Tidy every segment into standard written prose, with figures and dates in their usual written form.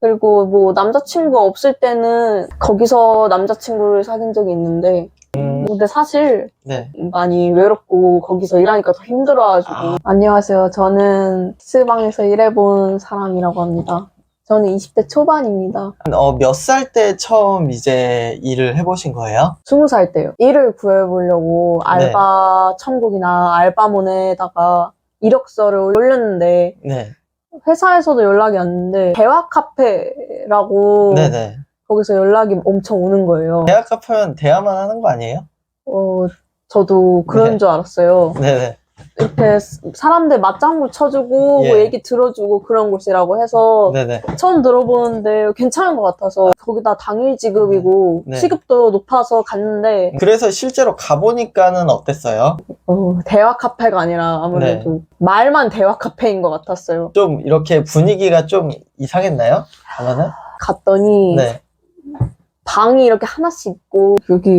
그리고 뭐 남자친구가 없을 때는 거기서 남자친구를 사귄 적이 있는데 근데 사실 네. 많이 외롭고 거기서 일하니까 더 힘들어가지고 안녕하세요. 저는 키스방에서 일해본 사람이라고 합니다. 저는 20대 초반입니다. 몇 살 때 처음 이제 일을 해보신 거예요? 20살 때요. 일을 구해보려고 알바 천국이나 알바몬에다가 이력서를 올렸는데 네. 회사에서도 연락이 왔는데 대화 카페라고 네네. 거기서 연락이 엄청 오는 거예요. 대학 가면 대화만 하는 거 아니에요? 저도 그런 네. 줄 알았어요. 네네. 이렇게 사람들 맞장구 쳐주고 예. 뭐 얘기 들어주고 그런 곳이라고 해서 네네. 처음 들어보는데 괜찮은 것 같아서 거기다 당일 지급이고 네. 시급도 높아서 갔는데 그래서 실제로 가보니까는 어땠어요? 대화 카페가 아니라 아무래도 말만 대화 카페인 것 같았어요. 좀 이렇게 분위기가 좀 이상했나요? 가면은? 갔더니 네. 방이 이렇게 하나씩 있고 여기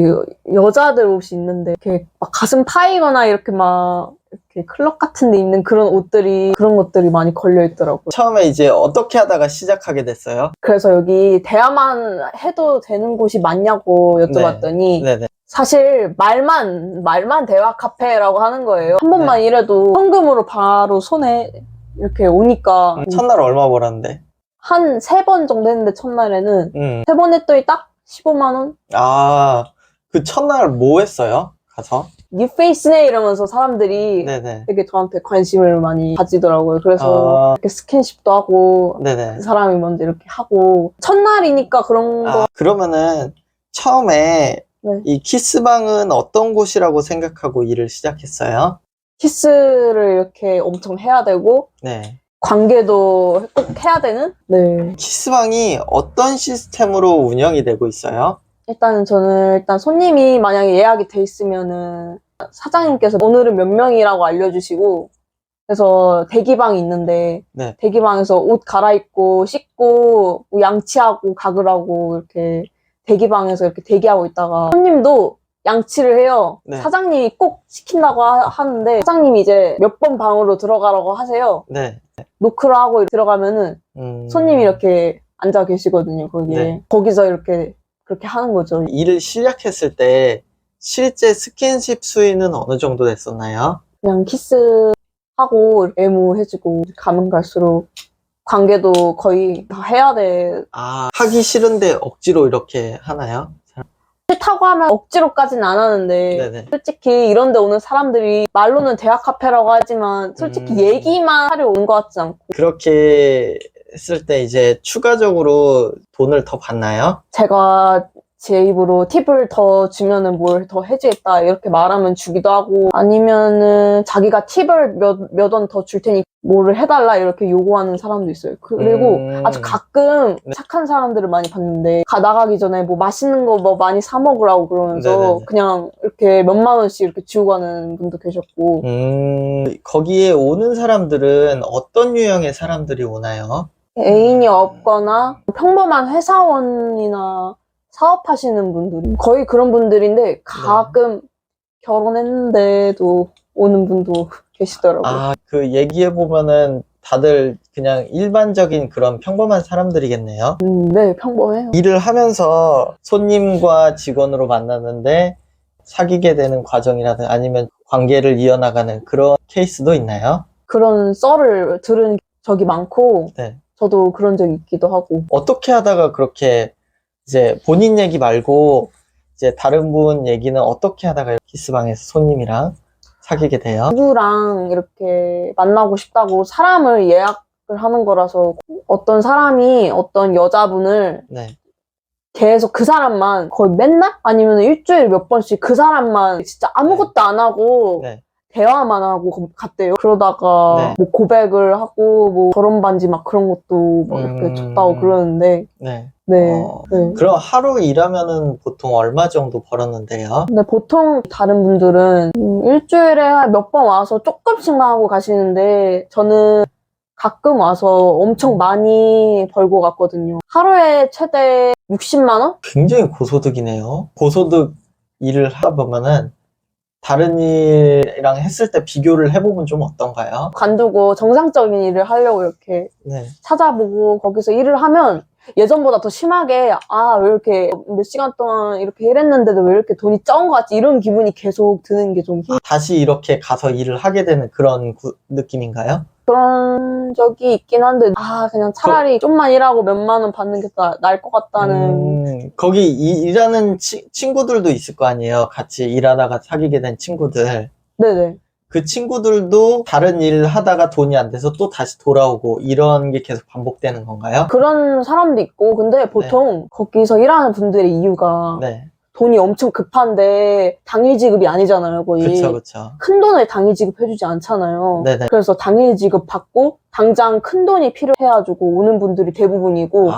여자들 옷이 있는데 이렇게 막 가슴 파이거나 이렇게 막 이렇게 클럽 같은 데 입는 그런 것들이 많이 걸려 있더라고요. 처음에 이제 어떻게 하다가 시작하게 됐어요? 그래서 여기 대화만 해도 되는 곳이 맞냐고 여쭤봤더니 네네. 사실 말만 대화 카페라고 하는 거예요. 한 번만 일해도 현금으로 바로 손에 이렇게 오니까 첫날 얼마 벌었는데? 한 3번 정도 했는데 첫날에는 3번 했더니 딱 15만 원? 그 첫날 뭐 했어요? 가서? 뉴페이스네 이러면서 사람들이 네네. 되게 저한테 관심을 많이 가지더라고요. 그래서 이렇게 스킨십도 하고 네네. 그 사람이 먼저 이렇게 하고 첫날이니까 그런 거 그러면은 처음에 네. 이 키스방은 어떤 곳이라고 생각하고 일을 시작했어요? 키스를 이렇게 엄청 해야 되고 네. 관계도 꼭 해야 되는? 네. 키스방이 어떤 시스템으로 운영이 되고 있어요? 저는 손님이 만약에 예약이 돼 있으면은 사장님께서 오늘은 몇 명이라고 알려주시고 그래서 대기방이 있는데 네. 대기방에서 옷 갈아입고 씻고 양치하고 가글 하고 이렇게 대기방에서 이렇게 대기하고 있다가 손님도 양치를 해요. 네. 사장님이 꼭 시킨다고 하는데 사장님이 이제 몇 번 방으로 들어가라고 하세요. 네. 노크를 하고 들어가면은 손님이 이렇게 앉아 계시거든요. 거기에. 네. 거기서 이렇게 그렇게 하는 거죠. 일을 시작했을 때 실제 스킨십 수위는 어느 정도 됐었나요? 그냥 키스하고 애무해주고 가면 갈수록 관계도 거의 다 해야 돼. 하기 싫은데 억지로 이렇게 하나요? 싫다고 하면 억지로까지는 안 하는데 네네. 솔직히 이런 데 오는 사람들이 말로는 대화 카페라고 하지만 솔직히 얘기만 하려 오는 것 같지 않고 그렇게 했을 때 이제 추가적으로 돈을 더 받나요? 제가 제 입으로 팁을 더 주면은 뭘 더 해주겠다 이렇게 말하면 주기도 하고 아니면은 자기가 팁을 몇 원 더 줄 테니 뭐를 해달라 이렇게 요구하는 사람도 있어요. 그리고 아주 가끔 착한 사람들을 많이 봤는데 나가기 전에 뭐 맛있는 거 뭐 많이 사 먹으라고 그러면서 네네네. 그냥 이렇게 몇만 원씩 이렇게 주고 가는 분도 계셨고 거기에 오는 사람들은 어떤 유형의 사람들이 오나요? 애인이 없거나 평범한 회사원이나 사업하시는 분들 거의 그런 분들인데 가끔 결혼했는데도 오는 분도 계시더라고요. 그 얘기해보면은 다들 그냥 일반적인 그런 평범한 사람들이겠네요. 네, 평범해요. 일을 하면서 손님과 직원으로 만나는데 사귀게 되는 과정이라든가 아니면 관계를 이어나가는 그런 케이스도 있나요? 그런 썰을 들은 적이 많고 네. 저도 그런 적이 있기도 하고 어떻게 하다가 그렇게 이제 본인 얘기 말고 이제 다른 분 얘기는 어떻게 하다가 키스방에서 손님이랑 사귀게 돼요? 누구랑 이렇게 만나고 싶다고 사람을 예약을 하는 거라서 어떤 사람이 어떤 여자분을 네. 계속 그 사람만 거의 맨날? 아니면 일주일에 몇 번씩 그 사람만 진짜 아무것도 안 하고 네. 대화만 하고 갔대요. 그러다가 뭐 고백을 하고 뭐 결혼 반지 막 그런 것도 막 이렇게 줬다고 그러는데 네. 네. 그럼 하루 일하면은 보통 얼마 정도 벌었는데요? 근데 보통 다른 분들은 일주일에 몇 번 와서 조금씩만 하고 가시는데 저는 가끔 와서 엄청 많이 벌고 갔거든요. 하루에 최대 60만 원? 굉장히 고소득이네요. 고소득 일을 하다 보면은 다른 일이랑 했을 때 비교를 해보면 좀 어떤가요? 관두고 정상적인 일을 하려고 이렇게 찾아보고 거기서 일을 하면 예전보다 더 심하게 왜 이렇게 몇 시간 동안 이렇게 일했는데도 왜 이렇게 돈이 적은 것 같지 이런 기분이 계속 드는 게 좀 다시 이렇게 가서 일을 하게 되는 그런 느낌인가요? 그런 적이 있긴 한데 그냥 차라리 좀만 일하고 몇만 원 받는 게 나을 것 같다는 거기 일하는 친구들도 있을 거 아니에요? 같이 일하다가 사귀게 된 친구들. 네네. 그 친구들도 다른 일 하다가 돈이 안 돼서 또 다시 돌아오고 이런 게 계속 반복되는 건가요? 그런 사람도 있고 근데 보통 거기서 일하는 분들의 이유가 네. 돈이 엄청 급한데 당일 지급이 아니잖아요, 거의. 그쵸. 큰 돈을 당일 지급해주지 않잖아요. 네네. 그래서 당일 지급 받고 당장 큰 돈이 필요해가지고 오는 분들이 대부분이고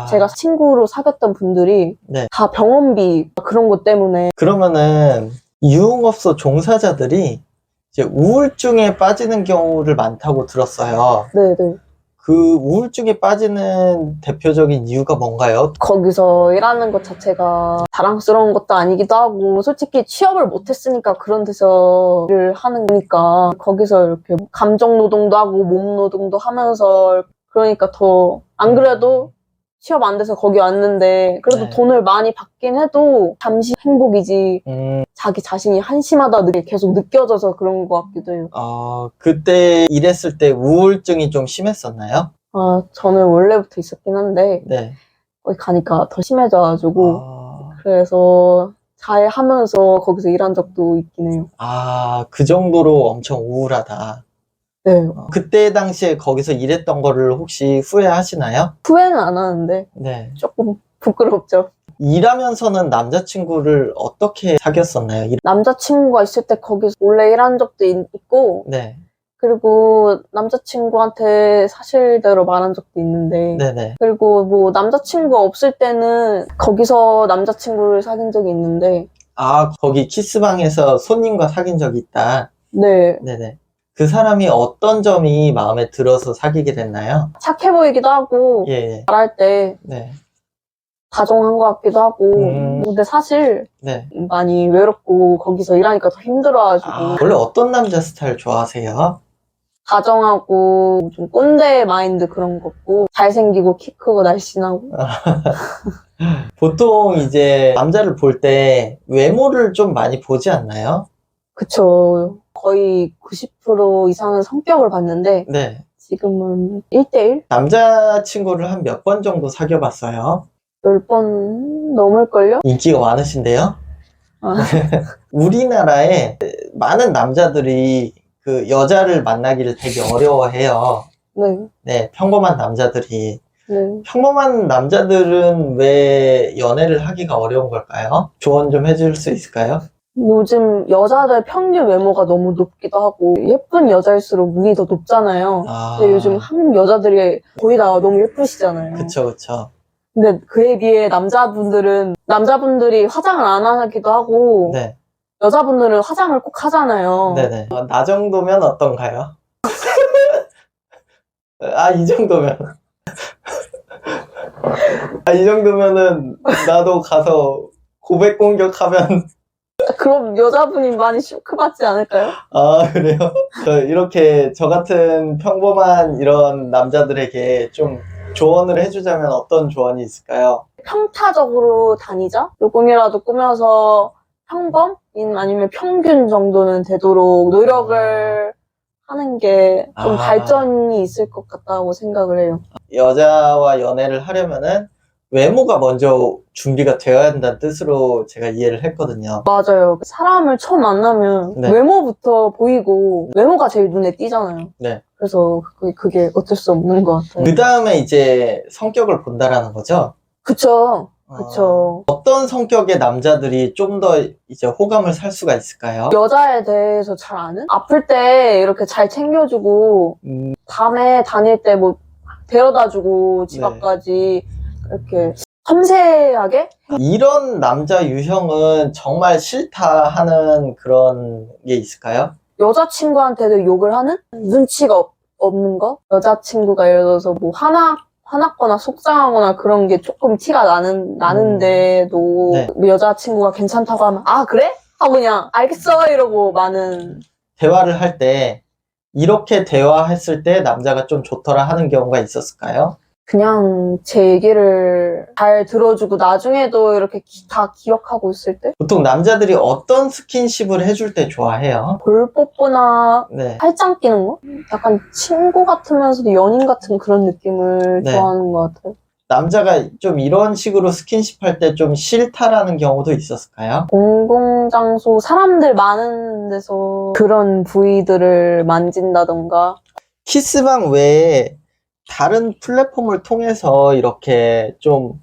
제가 친구로 사귀었던 분들이 네. 다 병원비 그런 것 때문에 그러면은 유흥업소 종사자들이 이제 우울증에 빠지는 경우를 많다고 들었어요. 네네. 그 우울증에 빠지는 대표적인 이유가 뭔가요? 거기서 일하는 것 자체가 자랑스러운 것도 아니기도 하고 솔직히 취업을 못했으니까 그런 데서 일을 하는 거니까 거기서 이렇게 감정 노동도 하고 몸 노동도 하면서 그러니까 더 안 그래도 취업 안 돼서 거기 왔는데 그래도 네. 돈을 많이 받긴 해도 잠시 행복이지 자기 자신이 한심하다 계속 느껴져서 그런 것 같기도 해요. 그때 일했을 때 우울증이 좀 심했었나요? 저는 원래부터 있었긴 한데 네. 거기 가니까 더 심해져가지고 그래서 잘 하면서 거기서 일한 적도 있긴 해요. 그 정도로 엄청 우울하다. 네. 그때 당시에 거기서 일했던 거를 혹시 후회하시나요? 후회는 안 하는데 네. 조금 부끄럽죠. 일하면서는 남자친구를 어떻게 사귀었었나요? 남자친구가 있을 때 거기서 몰래 일한 적도 있고 네. 그리고 남자친구한테 사실대로 말한 적도 있는데 네네. 그리고 뭐 남자친구가 없을 때는 거기서 남자친구를 사귄 적이 있는데 거기 키스방에서 손님과 사귄 적이 있다. 네. 네네. 그 사람이 어떤 점이 마음에 들어서 사귀게 됐나요? 착해 보이기도 하고 예. 말할 때 네. 다정한 것 같기도 하고 근데 사실 네. 많이 외롭고 거기서 일하니까 더 힘들어가지고 원래 어떤 남자 스타일 좋아하세요? 다정하고 좀 꼰대 마인드 그런 거 없고 잘생기고 키 크고 날씬하고 보통 이제 남자를 볼 때 외모를 좀 많이 보지 않나요? 그쵸. 거의 90% 이상은 성격을 봤는데 네. 지금은 1대1? 남자친구를 한 몇 번 정도 사귀어 봤어요? 10번 넘을걸요? 인기가 많으신데요? 우리나라에 많은 남자들이 그 여자를 만나기를 되게 어려워해요. 네. 네, 평범한 남자들이. 네. 평범한 남자들은 왜 연애를 하기가 어려운 걸까요? 조언 좀 해줄 수 있을까요? 요즘 여자들 평균 외모가 너무 높기도 하고 예쁜 여자일수록 운이 더 높잖아요. 근데 요즘 한국 여자들이 거의 다 너무 예쁘시잖아요. 그쵸. 근데 그에 비해 남자분들이 화장을 안 하기도 하고 네. 여자분들은 화장을 꼭 하잖아요. 네네. 나 정도면 어떤가요? 이 정도면. 이 정도면은 나도 가서 고백 공격하면. 그럼 여자분이 많이 쇼크받지 않을까요? 그래요? 이렇게 저 같은 평범한 이런 남자들에게 좀 조언을 해주자면 어떤 조언이 있을까요? 평타적으로 다니자? 조금이라도 꾸며서 평범인 아니면 평균 정도는 되도록 노력을 하는 게 좀 발전이 있을 것 같다고 생각을 해요. 여자와 연애를 하려면은 외모가 먼저 준비가 되어야 한다는 뜻으로 제가 이해를 했거든요. 맞아요. 사람을 처음 만나면 네. 외모부터 보이고 외모가 제일 눈에 띄잖아요. 네. 그래서 그게 어쩔 수 없는 것 같아요. 그 다음에 이제 성격을 본다라는 거죠? 그쵸. 어떤 성격의 남자들이 좀 더 이제 호감을 살 수가 있을까요? 여자에 대해서 잘 아는? 아플 때 이렇게 잘 챙겨주고 밤에 다닐 때 뭐 데려다주고 집 네. 앞까지 이렇게 섬세하게? 이런 남자 유형은 정말 싫다 하는 그런 게 있을까요? 여자친구한테도 욕을 하는? 눈치가 없는 거? 여자친구가 예를 들어서 뭐 화났거나 속상하거나 그런 게 조금 티가 나는데도 네. 여자친구가 괜찮다고 하면 그래? 하고 그냥 알겠어 이러고 많은 대화를 할 때 이렇게 대화했을 때 남자가 좀 좋더라 하는 경우가 있었을까요? 그냥 제 얘기를 잘 들어주고 나중에도 이렇게 다 기억하고 있을 때? 보통 남자들이 어떤 스킨십을 해줄 때 좋아해요? 볼 뽀뽀나 네. 팔짱 끼는 거? 약간 친구 같으면서도 연인 같은 그런 느낌을 네. 좋아하는 것 같아요. 남자가 좀 이런 식으로 스킨십 할 때 좀 싫다라는 경우도 있었을까요? 공공장소, 사람들 많은 데서 그런 부위들을 만진다던가. 키스방 외에 다른 플랫폼을 통해서 이렇게 좀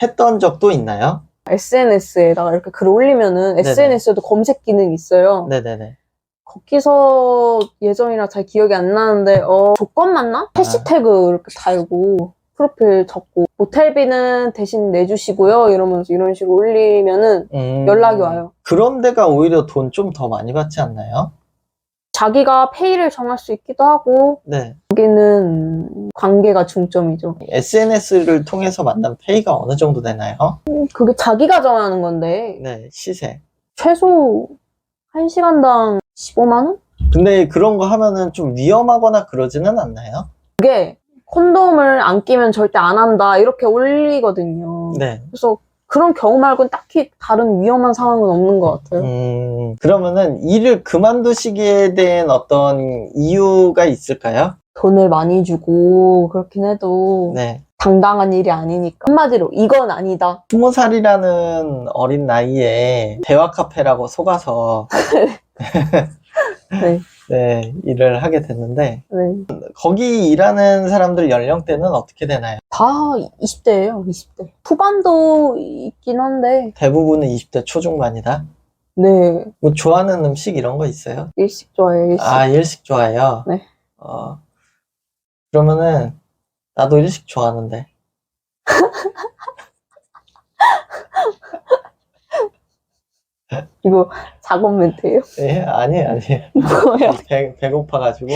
했던 적도 있나요? SNS에다가 이렇게 글 올리면은 네네. SNS에도 검색 기능이 있어요. 네네네. 거기서 예전이라 잘 기억이 안 나는데 조건 맞나? 해시태그 이렇게 달고 프로필 적고 모텔비는 대신 내주시고요 이러면서 이런 식으로 올리면은 연락이 와요. 그런 데가 오히려 돈 좀 더 많이 받지 않나요? 자기가 페이를 정할 수 있기도 하고 네. 여기는 관계가 중점이죠. SNS를 통해서 만난 페이가 어느 정도 되나요? 그게 자기가 정하는 건데 네, 시세. 최소 1시간당 15만 원? 근데 그런 거 하면은 좀 위험하거나 그러지는 않나요? 그게 콘돔을 안 끼면 절대 안 한다 이렇게 올리거든요. 네. 그래서 그런 경우 말고는 딱히 다른 위험한 상황은 없는 것 같아요. 그러면은 일을 그만두시게 된 어떤 이유가 있을까요? 돈을 많이 주고 그렇긴 해도 네. 당당한 일이 아니니까. 한마디로 이건 아니다. 20살이라는 어린 나이에 대화 카페라고 속아서 네. 네, 일을 하게 됐는데 네. 거기 일하는 사람들 연령대는 어떻게 되나요? 다 20대예요, 20대. 후반도 있긴 한데, 대부분은 20대 초중반이다. 네. 뭐 좋아하는 음식 이런 거 있어요? 일식 좋아해요, 일식. 아, 일식 좋아해요? 네. 그러면은 나도 일식 좋아하는데. 이거 작업 멘트예요? 예, 아니에요. 뭐예요? 배고파가지고